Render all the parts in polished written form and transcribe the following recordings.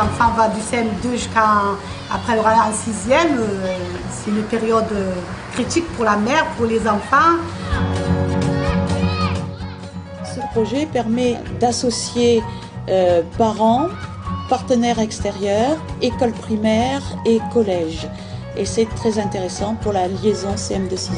l'enfant va du CM2 après le en 6e, c'est une période critique pour la mère, pour les enfants. Ce projet permet d'associer parents, partenaires extérieurs, écoles primaires et collèges. Et c'est très intéressant pour la liaison CM2-6e.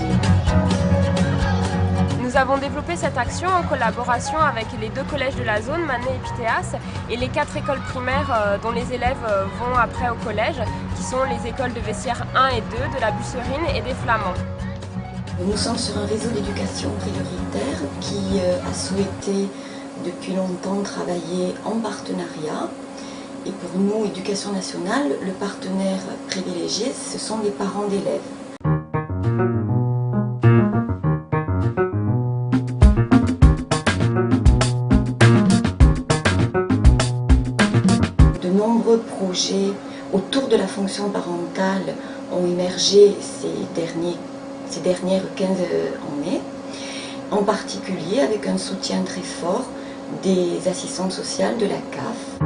Nous avons développé cette action en collaboration avec les 2 collèges de la zone, Manet et Pitéas, et les 4 écoles primaires dont les élèves vont après au collège, qui sont les écoles de Vessières 1 et 2, de la Busserine et des Flamands. Nous sommes sur un réseau d'éducation prioritaire qui a souhaité depuis longtemps travailler en partenariat. Et pour nous, Éducation nationale, le partenaire privilégié, ce sont les parents d'élèves. De nombreux projets autour de la fonction parentale ont émergé ces dernières 15 années, en particulier avec un soutien très fort des assistantes sociales de la CAF.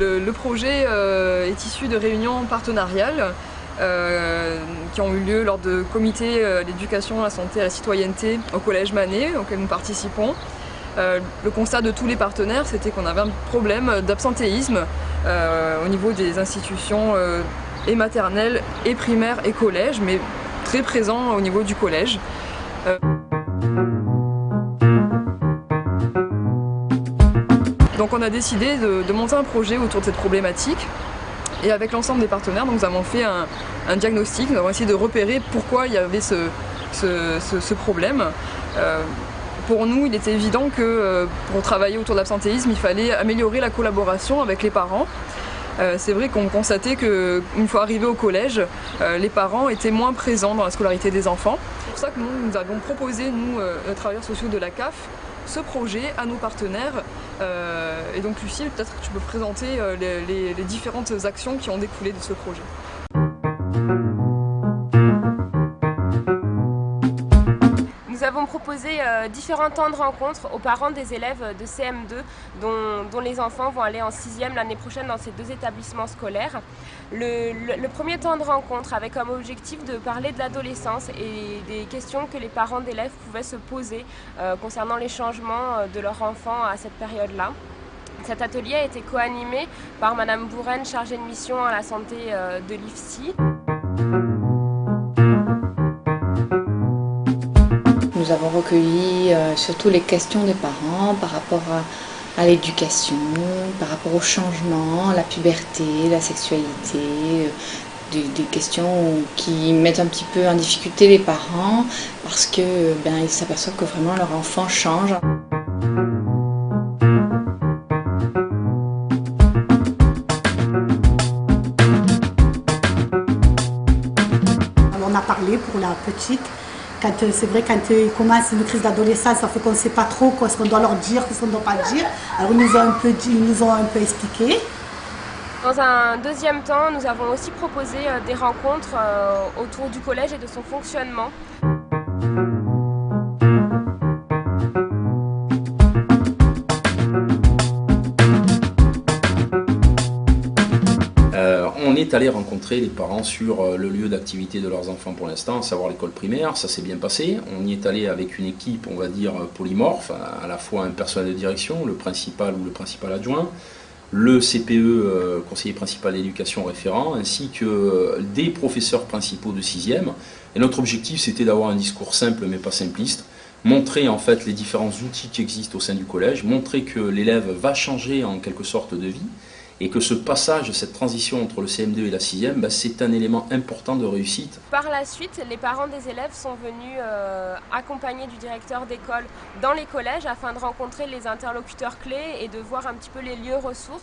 Le projet est issu de réunions partenariales qui ont eu lieu lors de comités d'éducation à la santé et à la citoyenneté au collège Manet, auquel nous participons. Le constat de tous les partenaires, c'était qu'on avait un problème d'absentéisme au niveau des institutions et maternelles, et primaires et collèges, mais très présent au niveau du collège. Donc on a décidé de monter un projet autour de cette problématique. Et avec l'ensemble des partenaires, donc, nous avons fait un diagnostic, nous avons essayé de repérer pourquoi il y avait ce problème. Pour nous, il était évident que pour travailler autour de l'absentéisme, il fallait améliorer la collaboration avec les parents. C'est vrai qu'on constatait qu'une fois arrivés au collège, les parents étaient moins présents dans la scolarité des enfants. C'est pour ça que nous avons proposé, nous, travailleurs sociaux de la CAF, ce projet à nos partenaires. Et donc Lucille, peut-être que tu peux présenter les différentes actions qui ont découlé de ce projet. Nous avons proposé différents temps de rencontre aux parents des élèves de CM2 dont les enfants vont aller en 6e l'année prochaine dans ces 2 établissements scolaires. Le premier temps de rencontre avait comme objectif de parler de l'adolescence et des questions que les parents d'élèves pouvaient se poser concernant les changements de leur enfant à cette période-là. Cet atelier a été co-animé par Madame Bourren, chargée de mission à la santé de l'IFSI. Nous avons recueilli surtout les questions des parents par rapport à l'éducation, par rapport au changement, la puberté, la sexualité, des questions qui mettent un petit peu en difficulté les parents parce que ils s'aperçoivent que vraiment leur enfant change. On a parlé pour la petite. C'est vrai, quand ils commencent une crise d'adolescence, ça fait qu'on ne sait pas trop ce qu'on doit leur dire, ce qu'on ne doit pas dire. Alors ils nous ont un peu expliqué. Dans un deuxième temps, nous avons aussi proposé des rencontres autour du collège et de son fonctionnement. On est allé rencontrer les parents sur le lieu d'activité de leurs enfants pour l'instant, à savoir l'école primaire. Ça s'est bien passé. On y est allé avec une équipe, on va dire, polymorphe, à la fois un personnel de direction, le principal ou le principal adjoint, le CPE, conseiller principal d'éducation référent, ainsi que des professeurs principaux de 6e. Et notre objectif, c'était d'avoir un discours simple mais pas simpliste, montrer en fait les différents outils qui existent au sein du collège, montrer que l'élève va changer en quelque sorte de vie, et que ce passage, cette transition entre le CM2 et la 6e, c'est un élément important de réussite. Par la suite, les parents des élèves sont venus accompagnés du directeur d'école dans les collèges afin de rencontrer les interlocuteurs clés et de voir un petit peu les lieux ressources.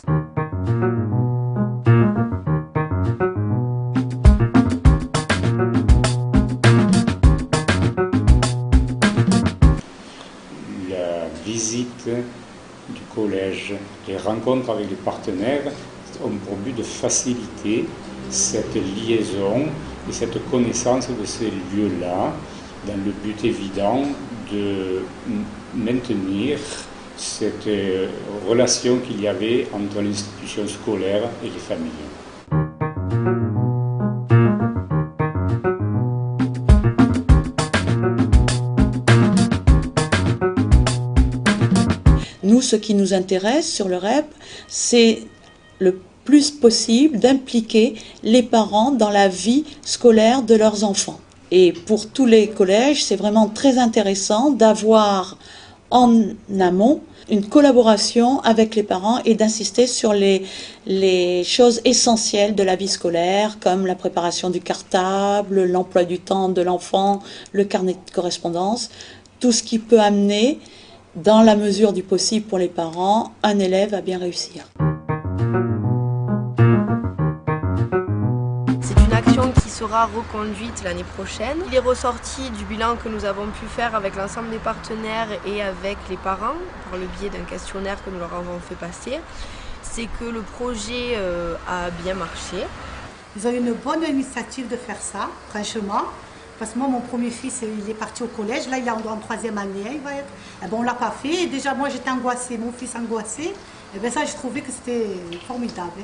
La visite du collège, les rencontres avec les partenaires ont pour but de faciliter cette liaison et cette connaissance de ces lieux-là, dans le but évident de maintenir cette relation qu'il y avait entre l'institution scolaire et les familles. Nous, ce qui nous intéresse sur le REP, c'est le plus possible d'impliquer les parents dans la vie scolaire de leurs enfants. Et pour tous les collèges, c'est vraiment très intéressant d'avoir en amont une collaboration avec les parents et d'insister sur les choses essentielles de la vie scolaire, comme la préparation du cartable, l'emploi du temps de l'enfant, le carnet de correspondance, tout ce qui peut amener, dans la mesure du possible pour les parents, un élève à bien réussir. C'est une action qui sera reconduite l'année prochaine. Il est ressorti du bilan que nous avons pu faire avec l'ensemble des partenaires et avec les parents, par le biais d'un questionnaire que nous leur avons fait passer, c'est que le projet a bien marché. Ils ont eu une bonne initiative de faire ça, franchement. Parce que moi, mon premier fils, il est parti au collège. Là, il est en 3e année, il va être. Eh ben, on ne l'a pas fait. Et déjà, moi, j'étais angoissée, mon fils angoissé. Et bien ça, je trouvais que c'était formidable.